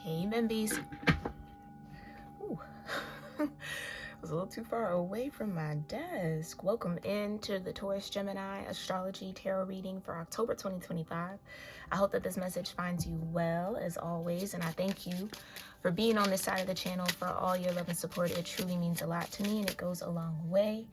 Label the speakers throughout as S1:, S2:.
S1: Hey, Membies. Ooh. I was a little too far away from my desk. Welcome into the Taurus Gemini astrology tarot reading for October 2025. I hope that this message finds you well, as always, and I thank you for being on this side of the channel, for all your love and support. It truly means a lot to me, and it goes a long way.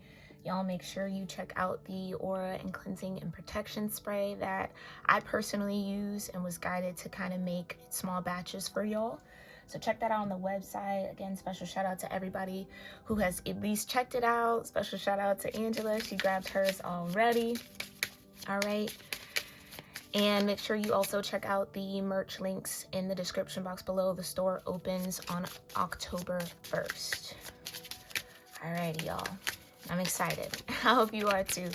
S1: Y'all make sure you check out the aura and cleansing and protection spray that I personally use and was guided to kind of make small batches for y'all. So check that out on the website. Again, special shout out to everybody who has at least checked it out. Special shout out to Angela. She grabbed hers already. All right. And make sure you also check out the merch links in the description box below. The store opens on October 1st. All righty, y'all. I'm excited. I hope you are too.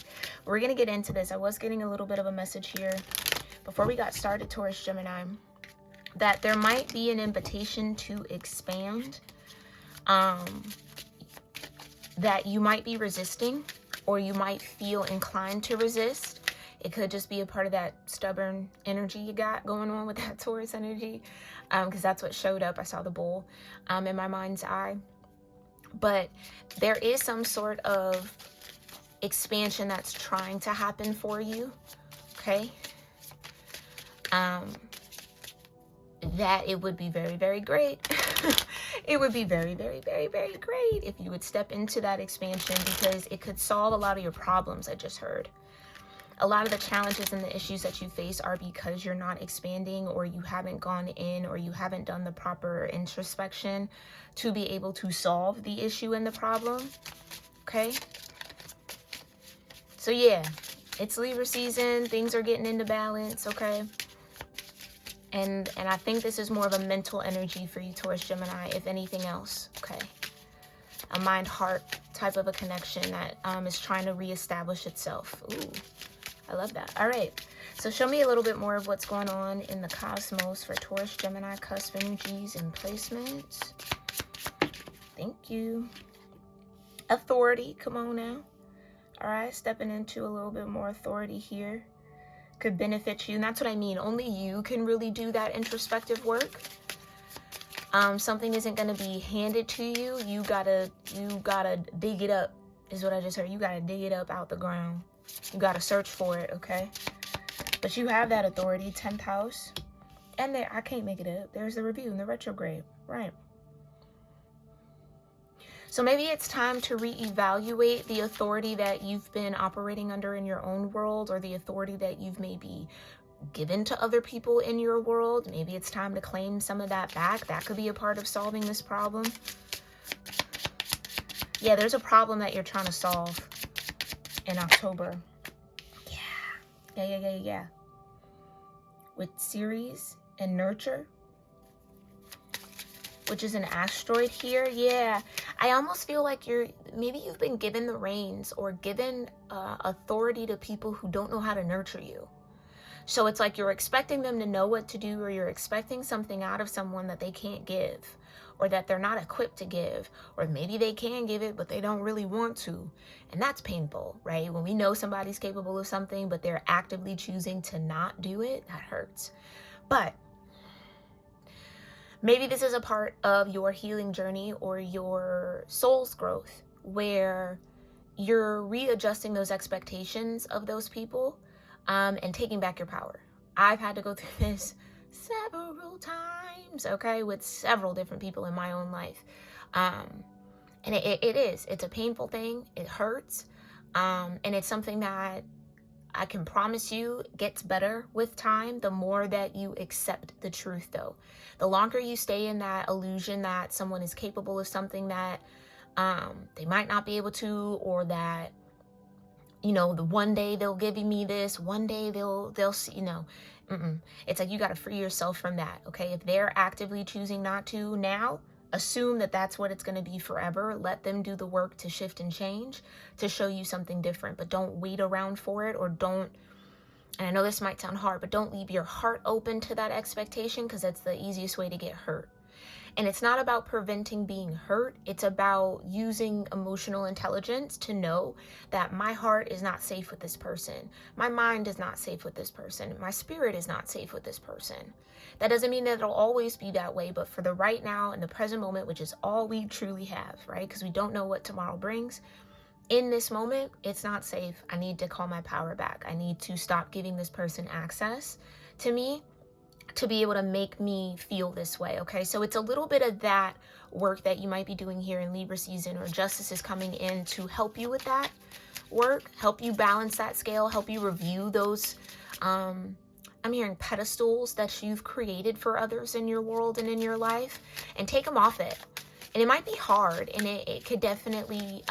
S1: We're going to get into this. I was getting a little bit of a message here before we got started, Taurus Gemini, that there might be an invitation to expand, that you might be resisting, or you might feel inclined to resist. It could just be a part of that stubborn energy you got going on with that Taurus energy, because that's what showed up. I saw the bull in my mind's eye. But there is some sort of expansion that's trying to happen for you, okay? That it would be very, very great. It would be very, very, very, very great if you would step into that expansion, because it could solve a lot of your problems. I just heard. A lot of the challenges and the issues that you face are because you're not expanding, or you haven't gone in, or you haven't done the proper introspection to be able to solve the issue and the problem. Okay? So yeah, it's Libra season. Things are getting into balance, okay? And I think this is more of a mental energy for you, Taurus Gemini, if anything else, okay? A mind-heart type of a connection that is trying to reestablish itself. Ooh. I love that. All right. So show me a little bit more of what's going on in the cosmos for Taurus, Gemini, cusp energies and placements. Thank you. Authority. Come on now. All right. Stepping into a little bit more authority here could benefit you. And that's what I mean. Only you can really do that introspective work. Something isn't going to be handed to you. You gotta dig it up, is what I just heard. You gotta dig it up out the ground. You got to search for it, okay? But you have that authority, 10th house. And there, I can't make it up. There's the review in the retrograde, right? So maybe it's time to reevaluate the authority that you've been operating under in your own world, or the authority that you've maybe given to other people in your world. Maybe it's time to claim some of that back. That could be a part of solving this problem. Yeah, there's a problem that you're trying to solve in October. Yeah. With Ceres and Nurture, which is an asteroid here. Yeah, I almost feel like maybe you've been given the reins, or given authority to people who don't know how to nurture you. So it's like you're expecting them to know what to do, or you're expecting something out of someone that they can't give, or that they're not equipped to give, or maybe they can give it, but they don't really want to. And that's painful, right? When we know somebody's capable of something, but they're actively choosing to not do it, that hurts. But maybe this is a part of your healing journey, or your soul's growth, where you're readjusting those expectations of those people, and taking back your power. I've had to go through this several times, okay, with several different people in my own life. And it's a painful thing. It hurts. And it's something that I can promise you gets better with time, the more that you accept the truth, though. The longer you stay in that illusion that someone is capable of something that they might not be able to, or that, you know, the one day they'll give me this, one day they'll see, you know, it's like you got to free yourself from that, okay? If they're actively choosing not to now, assume that that's what it's going to be forever. Let them do the work to shift and change, to show you something different. But don't wait around for it, or don't, and I know this might sound hard, but don't leave your heart open to that expectation, because that's the easiest way to get hurt. And it's not about preventing being hurt. It's about using emotional intelligence to know that my heart is not safe with this person. My mind is not safe with this person. My spirit is not safe with this person. That doesn't mean that it'll always be that way, but for the right now and the present moment, which is all we truly have, right? Because we don't know what tomorrow brings. In this moment, it's not safe. I need to call my power back. I need to stop giving this person access to me to be able to make me feel this way, okay? So it's a little bit of that work that you might be doing here in Libra season, or justice is coming in to help you with that work, help you balance that scale, help you review those, I'm hearing pedestals that you've created for others in your world and in your life, and take them off it. And it might be hard, and it could definitely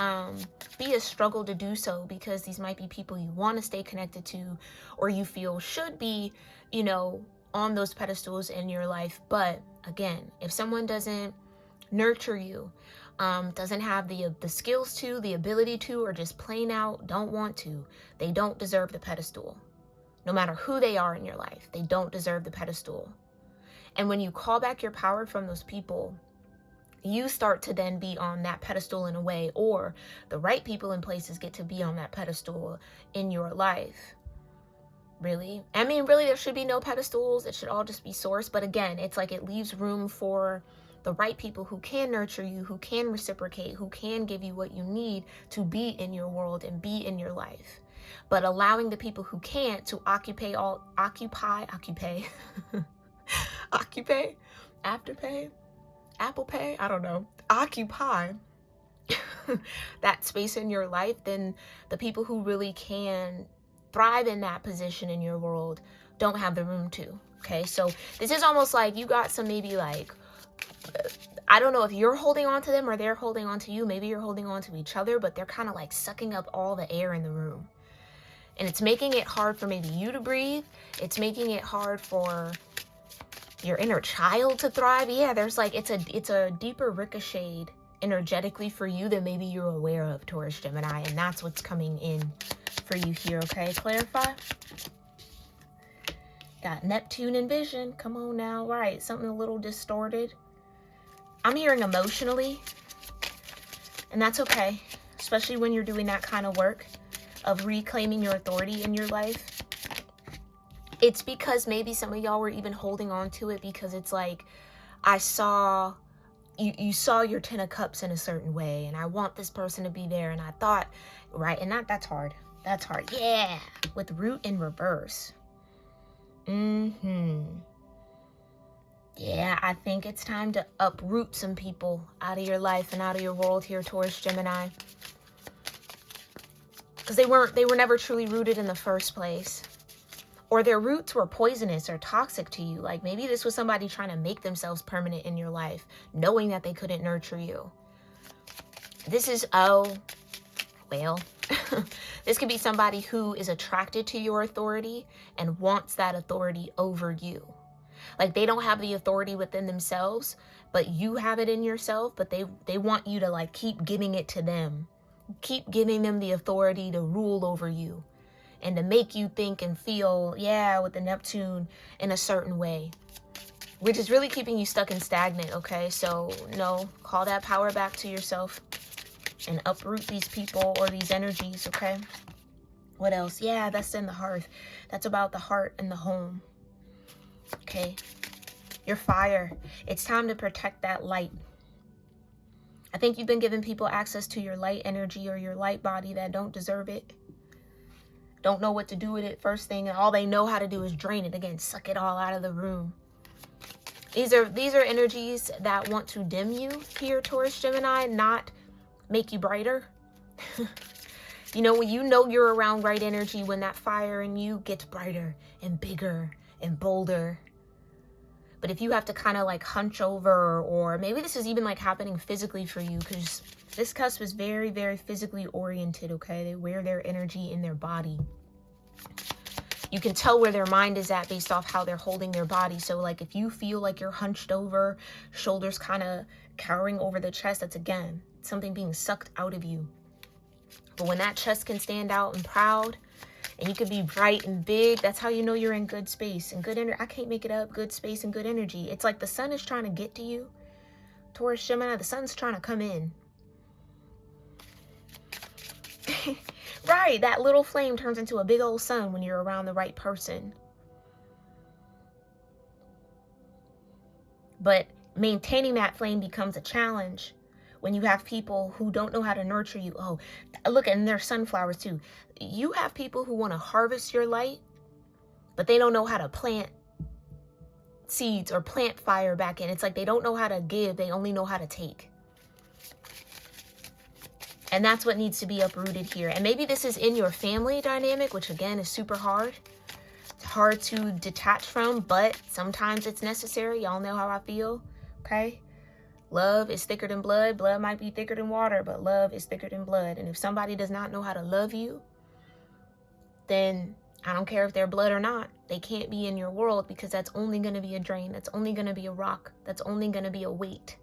S1: be a struggle to do so, because these might be people you want to stay connected to, or you feel should be, you know, on those pedestals in your life. But again, if someone doesn't nurture you, doesn't have the skills to, the ability to, or just plain out don't want to, they don't deserve the pedestal. No matter who they are in your life, they don't deserve the pedestal. And when you call back your power from those people, you start to then be on that pedestal in a way, or the right people and places get to be on that pedestal in your life. Really? I mean, really, there should be no pedestals. It should all just be source. But again, it's like it leaves room for the right people who can nurture you, who can reciprocate, who can give you what you need to be in your world and be in your life. But allowing the people who can't to occupy, afterpay, Apple Pay, I don't know, occupy that space in your life, then the people who really can thrive in that position in your world don't have the room to. Okay, so this is almost like you got some, maybe like, I don't know if you're holding on to them or they're holding on to you. Maybe you're holding on to each other, but they're kind of like sucking up all the air in the room. And it's making it hard for maybe you to breathe. It's making it hard for your inner child to thrive. Yeah, there's like, it's a deeper ricochet energetically for you than maybe you're aware of, Taurus, Gemini. And that's what's coming in for you here, okay? Clarify. Got Neptune and Vision. Come on now. Right, something a little distorted. I'm hearing emotionally, and that's okay, especially when you're doing that kind of work of reclaiming your authority in your life. It's because maybe some of y'all were even holding on to it because it's like, I saw, you saw your 10 of Cups in a certain way, and I want this person to be there, and I thought, right, and that's hard. That's hard. Yeah, with root in reverse. Yeah, I think it's time to uproot some people out of your life and out of your world here, Taurus, Gemini. Because they were never truly rooted in the first place. Or their roots were poisonous or toxic to you. Like maybe this was somebody trying to make themselves permanent in your life, knowing that they couldn't nurture you. This is, this could be somebody who is attracted to your authority and wants that authority over you. Like they don't have the authority within themselves, but you have it in yourself, but they want you to like keep giving it to them. Keep giving them the authority to rule over you and to make you think and feel, yeah, with the Neptune in a certain way, which is really keeping you stuck and stagnant, okay? So no, call that power back to yourself and uproot these people or these energies, okay? What else? Yeah, that's in the hearth. That's about the heart and the home. Okay, your fire. It's time to protect that light. I think you've been giving people access to your light energy or your light body that don't deserve it. Don't know what to do with it first thing, and all they know how to do is drain it again, suck it all out of the room. These are energies that want to dim you here, Taurus, Gemini, not make you brighter. You know, when you know you're around right energy, when that fire in you gets brighter and bigger and bolder. But if you have to kind of like hunch over, or maybe this is even like happening physically for you, because this cusp is very, very physically oriented, okay? They wear their energy in their body. You can tell where their mind is at based off how they're holding their body. So like if you feel like you're hunched over, shoulders kind of cowering over the chest, that's again something being sucked out of you. But when that chest can stand out and proud, And you could be bright and big. That's how you know you're in good space and good energy. I can't make it up. Good space and good energy. It's like the sun is trying to get to you. Taurus, Gemini, the sun's trying to come in. Right, that little flame turns into a big old sun when you're around the right person. But maintaining that flame becomes a challenge when you have people who don't know how to nurture you. Oh, look, and there's sunflowers too. You have people who want to harvest your light, but they don't know how to plant seeds or plant fire back in. It's like they don't know how to give, they only know how to take. And that's what needs to be uprooted here. And maybe this is in your family dynamic, which again is super hard. It's hard to detach from, but sometimes it's necessary. Y'all know how I feel, okay? Love is thicker than blood. Blood might be thicker than water, but love is thicker than blood. And if somebody does not know how to love you, then I don't care if they're blood or not. They can't be in your world, because that's only going to be a drain. That's only going to be a rock. That's only going to be a weight.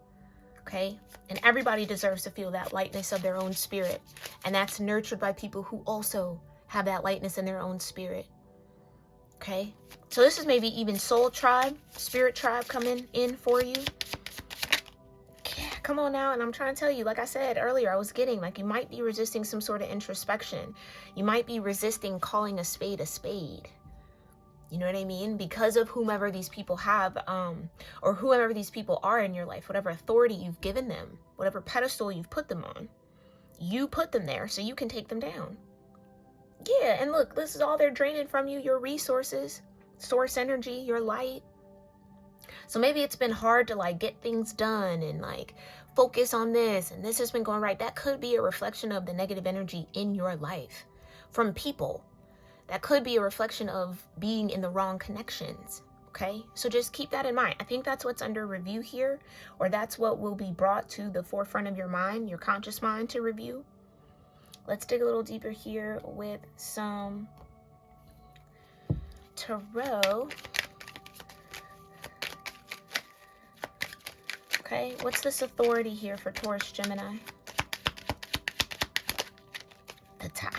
S1: Okay? And everybody deserves to feel that lightness of their own spirit. And that's nurtured by people who also have that lightness in their own spirit. Okay? So this is maybe even soul tribe, spirit tribe coming in for you. Yeah, come on now. And I'm trying to tell you, like I said earlier, I was getting like you might be resisting some sort of introspection. You might be resisting calling a spade a spade. You know what I mean? Because of whomever these people have, or whoever these people are in your life, whatever authority you've given them, whatever pedestal you've put them on, you put them there so you can take them down. Yeah, and look, this is all they're draining from you, your resources, source energy, your light. So maybe it's been hard to like get things done and like focus on this, and this has been going right. That could be a reflection of the negative energy in your life from people. That could be a reflection of being in the wrong connections, okay? So just keep that in mind. I think that's what's under review here, or that's what will be brought to the forefront of your mind, your conscious mind to review. Let's dig a little deeper here with some tarot. Okay, what's this authority here for Taurus, Gemini? The Tower.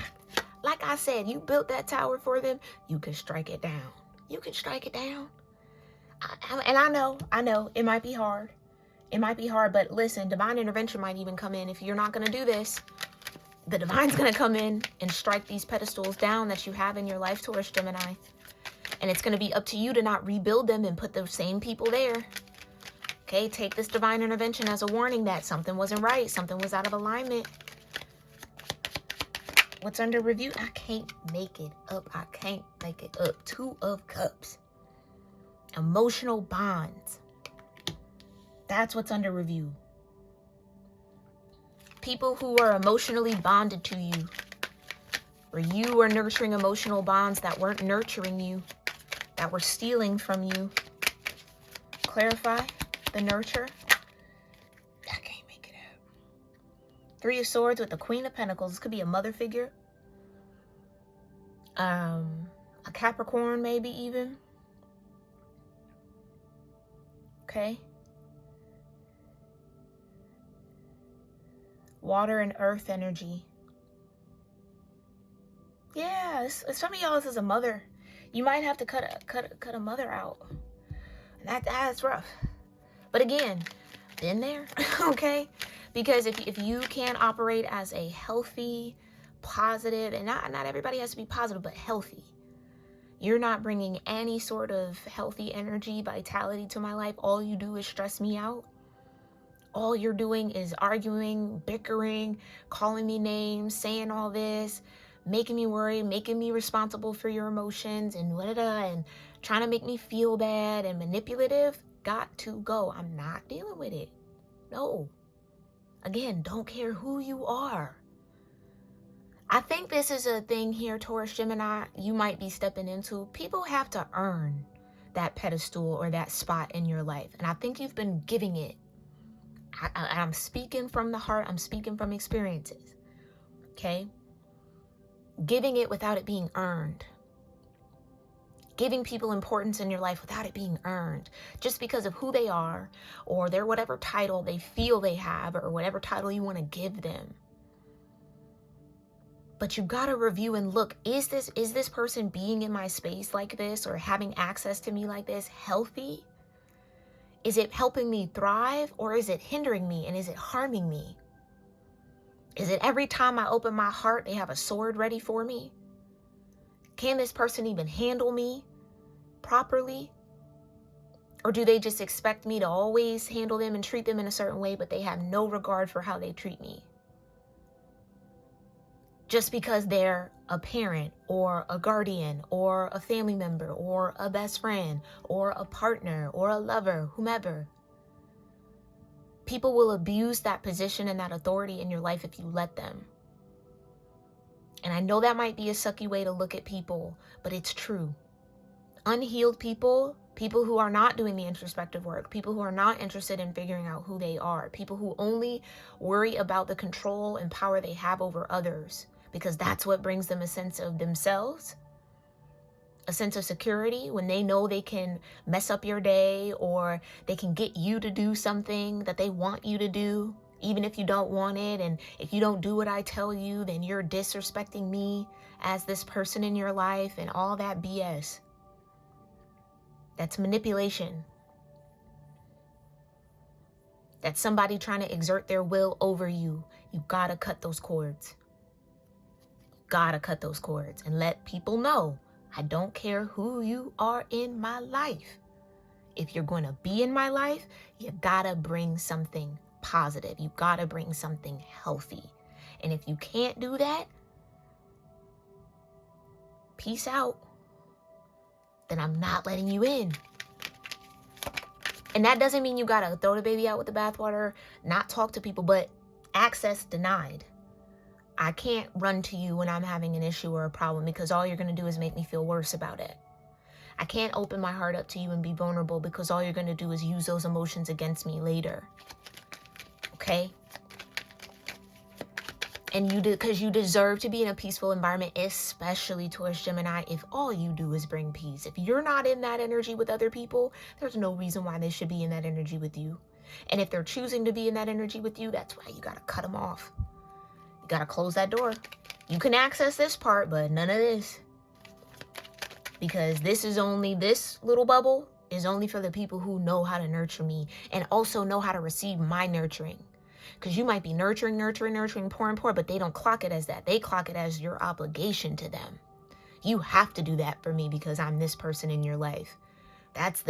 S1: Like I said, you built that tower for them. You can strike it down. You can strike it down. And I know, it might be hard. It might be hard, but listen, divine intervention might even come in. If you're not going to do this, the divine's going to come in and strike these pedestals down that you have in your life, Taurus, Gemini. And it's going to be up to you to not rebuild them and put those same people there. Okay, take this divine intervention as a warning that something wasn't right. Something was out of alignment. What's under review? I can't make it up. I can't make it up. 2 of Cups. Emotional bonds. That's what's under review. People who are emotionally bonded to you, or you are nurturing emotional bonds that weren't nurturing you, that were stealing from you. Clarify the nurture. I can't make it up. 3 of Swords with the Queen of Pentacles. This could be a mother figure. A Capricorn maybe even. Okay. Water and earth energy. Yeah, some of y'all, this is a mother. You might have to cut a mother out. And that's rough. But again, been there, okay? Because if you can't operate as a healthy, positive, and not everybody has to be positive, but healthy. You're not bringing any sort of healthy energy, vitality to my life. All you do is stress me out. All you're doing is arguing, bickering, calling me names, saying all this, making me worry, making me responsible for your emotions, and and trying to make me feel bad and manipulative. Got to go. I'm not dealing with it. No. Again, don't care who you are. I think this is a thing here, Taurus, Gemini, you might be stepping into. People have to earn that pedestal or that spot in your life. And I think you've been giving it. I'm speaking from the heart. I'm speaking from experiences. Okay? Giving it without it being earned. Giving people importance in your life without it being earned. Just because of who they are or their whatever title they feel they have or whatever title you want to give them. But you got to review and look, is this person being in my space like this or having access to me like this healthy? Is it helping me thrive, or is it hindering me, and is it harming me? Is it every time I open my heart, they have a sword ready for me? Can this person even handle me properly? Or do they just expect me to always handle them and treat them in a certain way, but they have no regard for how they treat me? Just because they're a parent or a guardian or a family member or a best friend or a partner or a lover, whomever. People will abuse that position and that authority in your life if you let them. And I know that might be a sucky way to look at people, but it's true. Unhealed people, people who are not doing the introspective work, people who are not interested in figuring out who they are, people who only worry about the control and power they have over others, because that's what brings them a sense of themselves, a sense of security when they know they can mess up your day or they can get you to do something that they want you to do, even if you don't want it. And if you don't do what I tell you, then you're disrespecting me as this person in your life and all that BS. That's manipulation. That's somebody trying to exert their will over you. You gotta cut those cords. Gotta cut those cords and let people know, I don't care who you are in my life. If you're going to be in my life, you gotta bring something positive. You gotta bring something healthy. And if you can't do that, peace out. Then I'm not letting you in. And that doesn't mean you gotta throw the baby out with the bathwater, not talk to people, but access denied. I can't run to you when I'm having an issue or a problem, because all you're going to do is make me feel worse about it. I can't open my heart up to you and be vulnerable, because all you're going to do is use those emotions against me later. Okay? And because you deserve to be in a peaceful environment, especially Taurus Gemini, if all you do is bring peace. If you're not in that energy with other people, there's no reason why they should be in that energy with you. And if they're choosing to be in that energy with you, that's why you got to cut them off. Got to close that door. You can access this part, but none of this. Because this little bubble is only for the people who know how to nurture me and also know how to receive my nurturing. Because you might be nurturing, pouring, but they don't clock it as that. They clock it as your obligation to them. You have to do that for me because I'm this person in your life.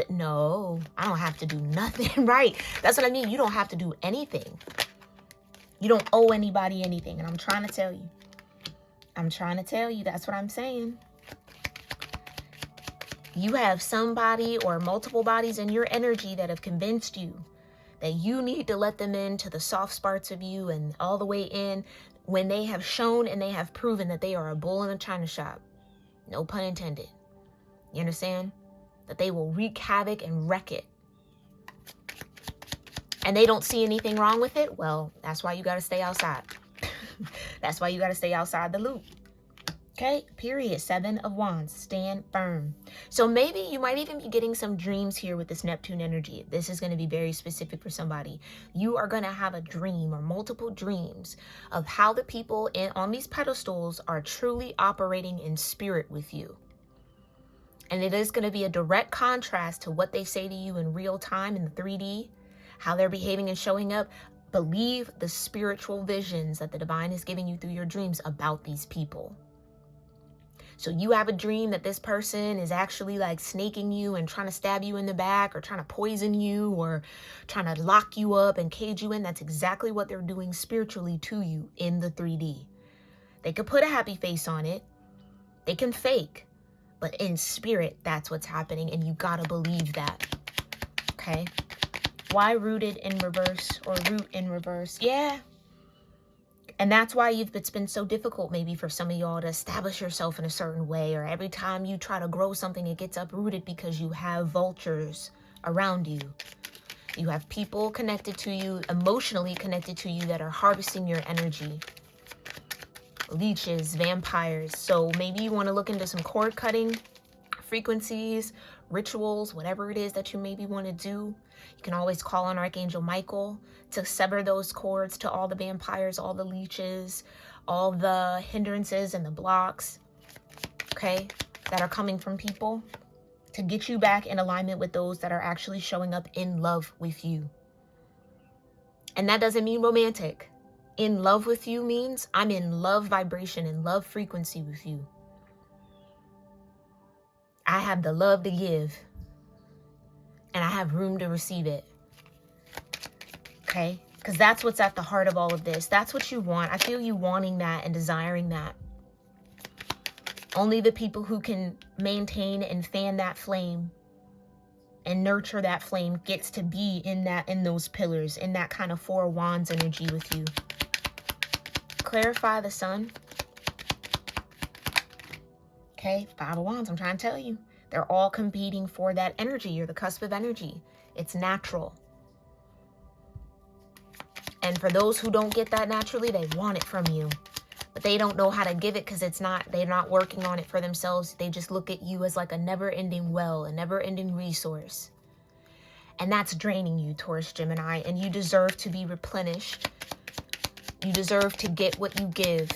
S1: No, I don't have to do nothing. Right. That's what I mean. You don't have to do anything. You don't owe anybody anything. And I'm trying to tell you. That's what I'm saying. You have somebody or multiple bodies in your energy that have convinced you that you need to let them into the soft spots of you and all the way in, when they have shown and they have proven that they are a bull in a china shop. No pun intended. You understand? That they will wreak havoc and wreck it. And they don't see anything wrong with it, well, that's why you got to stay outside. That's why you got to stay outside the loop. Okay, period. 7 of Wands, stand firm. So maybe you might even be getting some dreams here with this Neptune energy. This is going to be very specific for somebody. You are going to have a dream or multiple dreams of how the people on these pedestals are truly operating in spirit with you. And it is going to be a direct contrast to what they say to you in real time in the 3D. How they're behaving and showing up. Believe the spiritual visions that the divine is giving you through your dreams about these people. So you have a dream that this person is actually like snaking you and trying to stab you in the back or trying to poison you or trying to lock you up and cage you in. That's exactly what they're doing spiritually to you in the 3D. They could put a happy face on it. They can fake. But in spirit, that's what's happening. And you gotta believe that. Okay? Why rooted in reverse or root in reverse? Yeah. And that's why it's been so difficult maybe for some of y'all to establish yourself in a certain way, or every time you try to grow something, it gets uprooted because you have vultures around you. You have people connected to you, emotionally connected to you, that are harvesting your energy. Leeches, vampires. So maybe you want to look into some cord cutting frequencies, rituals, whatever it is that you maybe want to do. You can always call on Archangel Michael to sever those cords to all the vampires, all the leeches, all the hindrances and the blocks, okay, that are coming from people, to get you back in alignment with those that are actually showing up in love with you. And that doesn't mean romantic. In love with you means I'm in love vibration and love frequency with you. I have the love to give, and I have room to receive it. Okay? Because that's what's at the heart of all of this. That's what you want. I feel you wanting that and desiring that. Only the people who can maintain and fan that flame and nurture that flame gets to be in those pillars, in that kind of 4 wands energy with you. Clarify the sun. Okay, 5 of wands, I'm trying to tell you. They're all competing for that energy. You're the cusp of energy. It's natural. And for those who don't get that naturally, they want it from you. But they don't know how to give it because they're not working on it for themselves. They just look at you as like a never-ending well, a never-ending resource. And that's draining you, Taurus, Gemini. And you deserve to be replenished. You deserve to get what you give.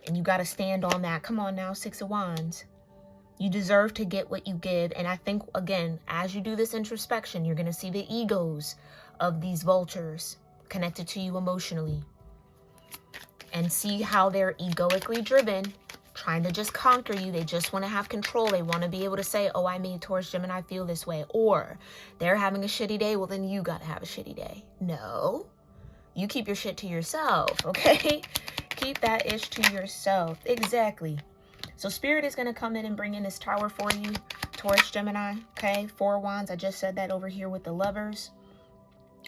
S1: And you got to stand on that. Come on now, 6 of wands. You deserve to get what you give. And I think, again, as you do this introspection, you're going to see the egos of these vultures connected to you emotionally. And see how they're egoically driven, trying to just conquer you. They just want to have control. They want to be able to say, oh, I made Taurus, Gemini feel this way. Or they're having a shitty day. Well, then you got to have a shitty day. No. You keep your shit to yourself, okay? Keep that ish to yourself. Exactly. So Spirit is going to come in and bring in this Tower for you, Taurus, Gemini, okay? 4 wands. I just said that over here with the Lovers.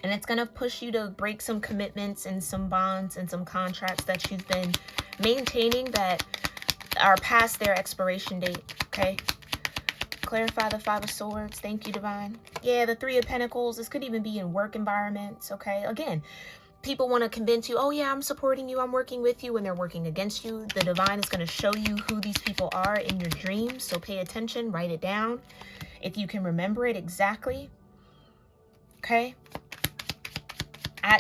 S1: And it's going to push you to break some commitments and some bonds and some contracts that you've been maintaining that are past their expiration date, okay? Clarify the 5 of Swords. Thank you, Divine. Yeah, the 3 of Pentacles. This could even be in work environments, okay? Again, people want to convince you, oh yeah, I'm supporting you, I'm working with you, when they're working against you. The Divine is going to show you who these people are in your dreams. So pay attention, write it down. If you can remember it exactly, okay?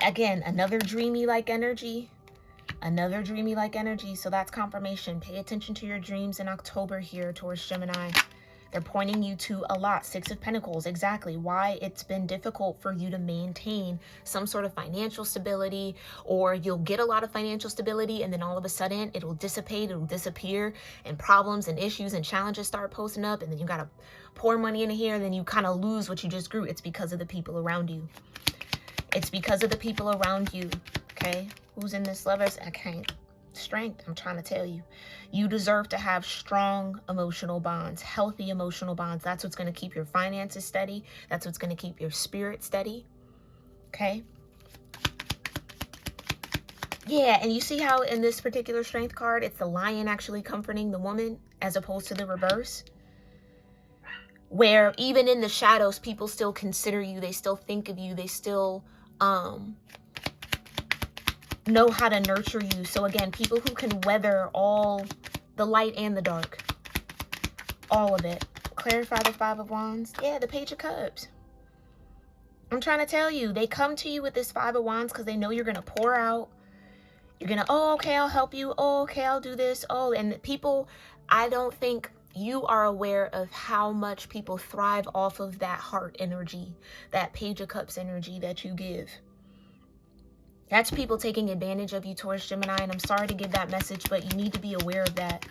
S1: Again, another dreamy-like energy. Another dreamy-like energy. So that's confirmation. Pay attention to your dreams in October here, Taurus, Gemini. They're pointing you to a lot. 6 of Pentacles. Exactly why it's been difficult for you to maintain some sort of financial stability, or you'll get a lot of financial stability and then all of a sudden it'll dissipate, it'll disappear, and problems and issues and challenges start posting up, and then you got to pour money into here and then you kind of lose what you just grew. It's because of the people around you. It's because of the people around you, okay? Who's in this Lovers? I can't. Strength, I'm trying to tell you. You deserve to have strong emotional bonds, healthy emotional bonds. That's what's going to keep your finances steady. That's what's going to keep your spirit steady, okay? Yeah, and you see how in this particular Strength card, it's the Lion actually comforting the woman as opposed to the reverse? Where even in the shadows, people still consider you. They still think of you. They still know how to nurture you. So again, people who can weather all the light and the dark. All of it. Clarify the 5 of Wands. Yeah, the Page of Cups. I'm trying to tell you, they come to you with this 5 of Wands because they know you're going to pour out. You're going to, oh, okay, I'll help you. Oh, okay, I'll do this. Oh, and people, I don't think you are aware of how much people thrive off of that heart energy, that Page of Cups energy that you give. That's people taking advantage of you, Taurus, Gemini, and I'm sorry to give that message, but you need to be aware of that.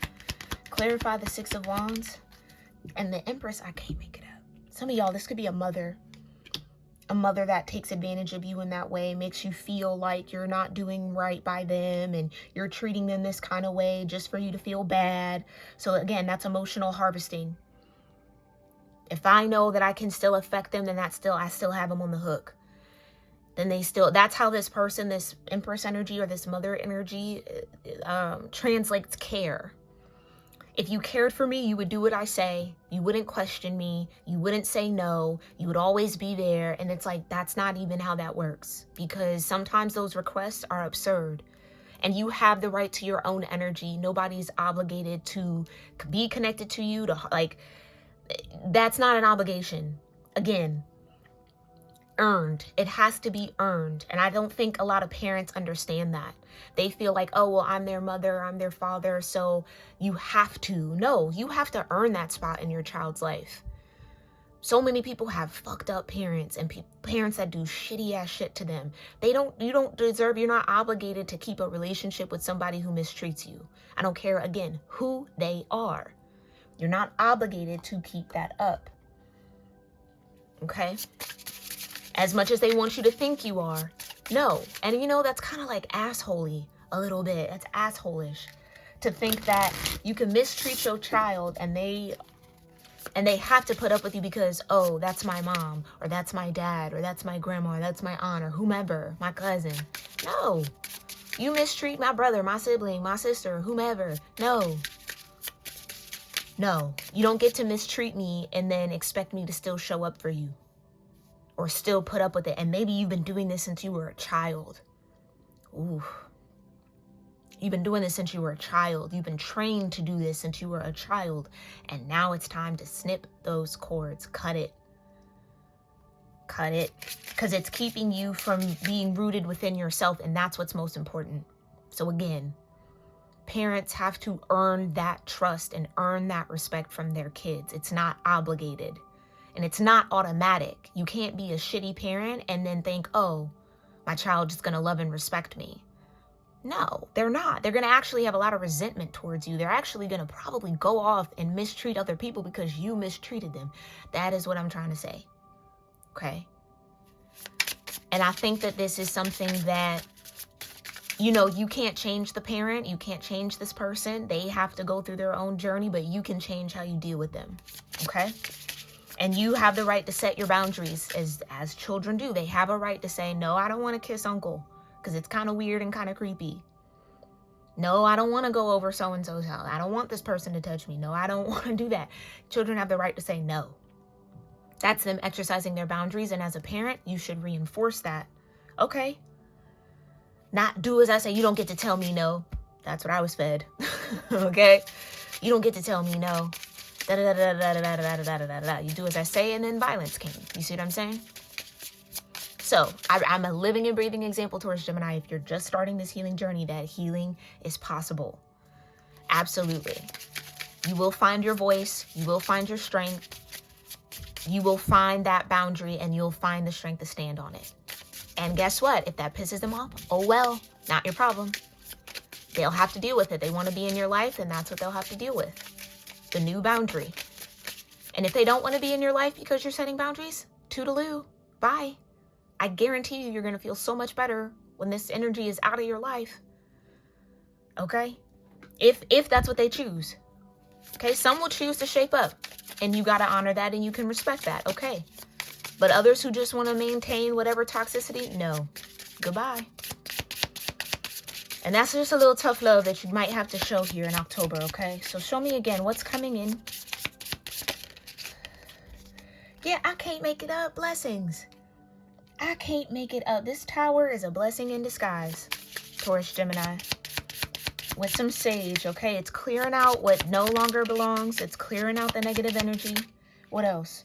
S1: Clarify the 6 of Wands and the Empress. I can't make it up. Some of y'all, this could be a mother that takes advantage of you in that way, makes you feel like you're not doing right by them and you're treating them this kind of way just for you to feel bad. So again, that's emotional harvesting. If I know that I can still affect them, then I still have them on the hook. Then that's how this person, this Empress energy or this mother energy translates care. If you cared for me, you would do what I say. You wouldn't question me. You wouldn't say no. You would always be there. And it's like, that's not even how that works, because sometimes those requests are absurd and you have the right to your own energy. Nobody's obligated to be connected to you, that's not an obligation. Again, earned. It has to be earned. And I don't think a lot of parents understand that. They feel like, oh, well, I'm their mother, I'm their father, so you have to. No, you have to earn that spot in your child's life. So many people have fucked up parents and parents that do shitty ass shit to them. You don't deserve, you're not obligated to keep a relationship with somebody who mistreats you. I don't care, again, who they are. You're not obligated to keep that up. Okay? As much as they want you to think you are. No. And you know, that's kind of like assholey a little bit. That's assholish to think that you can mistreat your child and they have to put up with you because, oh, that's my mom, or that's my dad, or that's my grandma, or that's my aunt, or whomever, my cousin. No. You mistreat my brother, my sibling, my sister, whomever. No. No. You don't get to mistreat me and then expect me to still show up for you. Or still put up with it. And maybe you've been doing this since you were a child. Ooh. You've been doing this since you were a child. You've been trained to do this since you were a child. And now it's time to snip those cords. Cut it. Cut it. Because it's keeping you from being rooted within yourself. And that's what's most important. So again, parents have to earn that trust and earn that respect from their kids. It's not obligated. And it's not automatic. You can't be a shitty parent and then think, oh, my child is going to love and respect me. No, they're not. They're going to actually have a lot of resentment towards you. They're actually going to probably go off and mistreat other people because you mistreated them. That is what I'm trying to say. Okay? And I think that this is something that, you know, you can't change the parent. You can't change this person. They have to go through their own journey, but you can change how you deal with them. Okay? And you have the right to set your boundaries as children do. They have a right to say, no, I don't want to kiss uncle because it's kind of weird and kind of creepy. No, I don't want to go over so-and-so's house. I don't want this person to touch me. No, I don't want to do that. Children have the right to say no. That's them exercising their boundaries. And as a parent, you should reinforce that. Okay. Not do as I say. You don't get to tell me no. That's what I was fed. Okay. You don't get to tell me no. Da, da, da, da, da, da, da, da, da, da, da. You do as I say, and then violence came. You see what I'm saying? So I'm a living and breathing example towards Gemini. If you're just starting this healing journey, that healing is possible. Absolutely. You will find your voice. You will find your strength. You will find that boundary, and you'll find the strength to stand on it. And guess what? If that pisses them off, oh well, not your problem. They'll have to deal with it. They want to be in your life, and that's what they'll have to deal with. The new boundary. And if they don't want to be in your life because you're setting boundaries, toodaloo, bye. I guarantee you're going to feel so much better when this energy is out of your life. Okay? If that's what they choose. Okay? Some will choose to shape up, and you got to honor that, and you can respect that. Okay? But others who just want to maintain whatever toxicity, no. Goodbye. And that's just a little tough love that you might have to show here in October, okay? So show me again what's coming in. Yeah, I can't make it up. Blessings. I can't make it up. This tower is a blessing in disguise, Taurus Gemini. With some sage, okay? It's clearing out what no longer belongs. It's clearing out the negative energy. What else?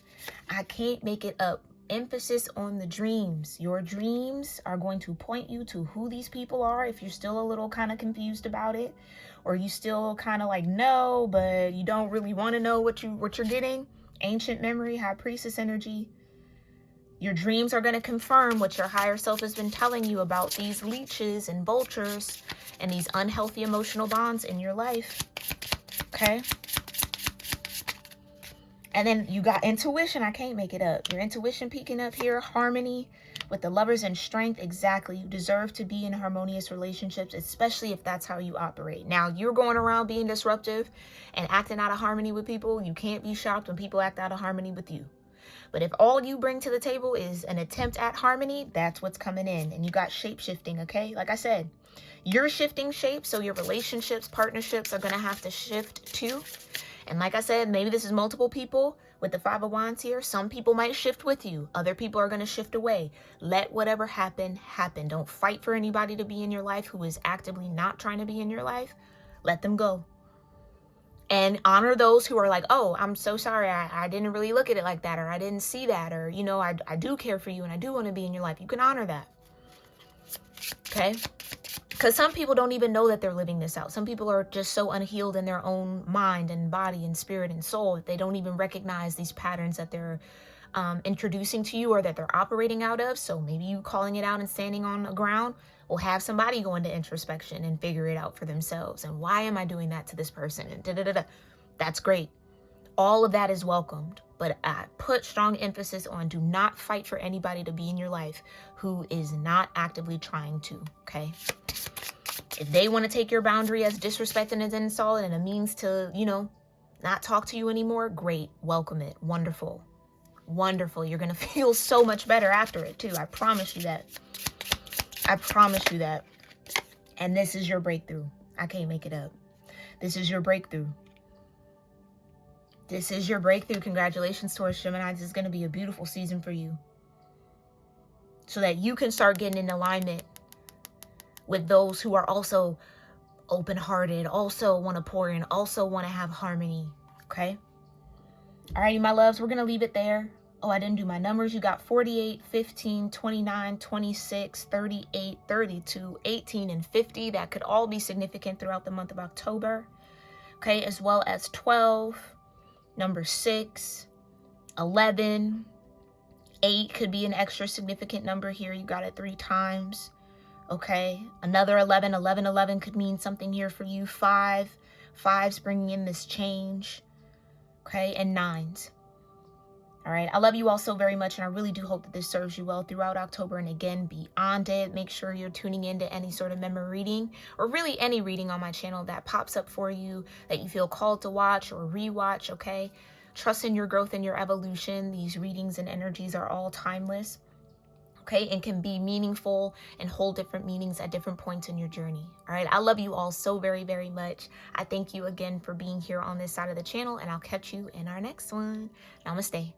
S1: I can't make it up. Emphasis on the dreams. Your dreams are going to point you to who these people are if you're still a little kind of confused about it, or you still kind of like know, but you don't really want to know what you're getting. Ancient memory, high priestess energy. Your dreams are going to confirm what your higher self has been telling you about these leeches and vultures and these unhealthy emotional bonds in your life. Okay? And then you got intuition. I can't make it up. Your intuition peeking up here. Harmony with the lovers and strength. Exactly. You deserve to be in harmonious relationships, especially if that's how you operate. Now, you're going around being disruptive and acting out of harmony with people. You can't be shocked when people act out of harmony with you. But if all you bring to the table is an attempt at harmony, that's what's coming in. And you got shape shifting, okay? Like I said, you're shifting shape, so your relationships, partnerships are going to have to shift too. And like I said, maybe this is multiple people with the Five of Wands here. Some people might shift with you. Other people are going to shift away. Let whatever happen, happen. Don't fight for anybody to be in your life who is actively not trying to be in your life. Let them go. And honor those who are like, oh, I'm so sorry, I didn't really look at it like that, or I didn't see that, or, you know, I do care for you and I do want to be in your life. You can honor that. Okay? Because some people don't even know that they're living this out. Some people are just so unhealed in their own mind and body and spirit and soul that they don't even recognize these patterns that they're introducing to you or that they're operating out of. So maybe you calling it out and standing on the ground will have somebody go into introspection and figure it out for themselves. And why am I doing that to this person? And da-da-da-da. That's great. All of that is welcomed. But I put strong emphasis on do not fight for anybody to be in your life who is not actively trying to, okay? If they want to take your boundary as disrespect and as insult and a means to, you know, not talk to you anymore, great. Welcome it. Wonderful. Wonderful. You're going to feel so much better after it too. I promise you that. I promise you that. And this is your breakthrough. I can't make it up. This is your breakthrough. This is your breakthrough. Congratulations, Taurus Gemini. This is going to be a beautiful season for you. So that you can start getting in alignment with those who are also open-hearted, also want to pour in, also want to have harmony. Okay? Alrighty, my loves. We're going to leave it there. Oh, I didn't do my numbers. You got 48, 15, 29, 26, 38, 32, 18, and 50. That could all be significant throughout the month of October. Okay? As well as 12. Number 6, 11, 8 could be an extra significant number here. You got it 3 times. Okay. Another 11, 11, 11 could mean something here for you. 5's bringing in this change. Okay. And 9s. All right. I love you all so very much. And I really do hope that this serves you well throughout October. And again, beyond it, make sure you're tuning into any sort of memory reading or really any reading on my channel that pops up for you that you feel called to watch or rewatch. Okay. Trust in your growth and your evolution. These readings and energies are all timeless. Okay. And can be meaningful and hold different meanings at different points in your journey. All right. I love you all so very, very much. I thank you again for being here on this side of the channel, and I'll catch you in our next one. Namaste.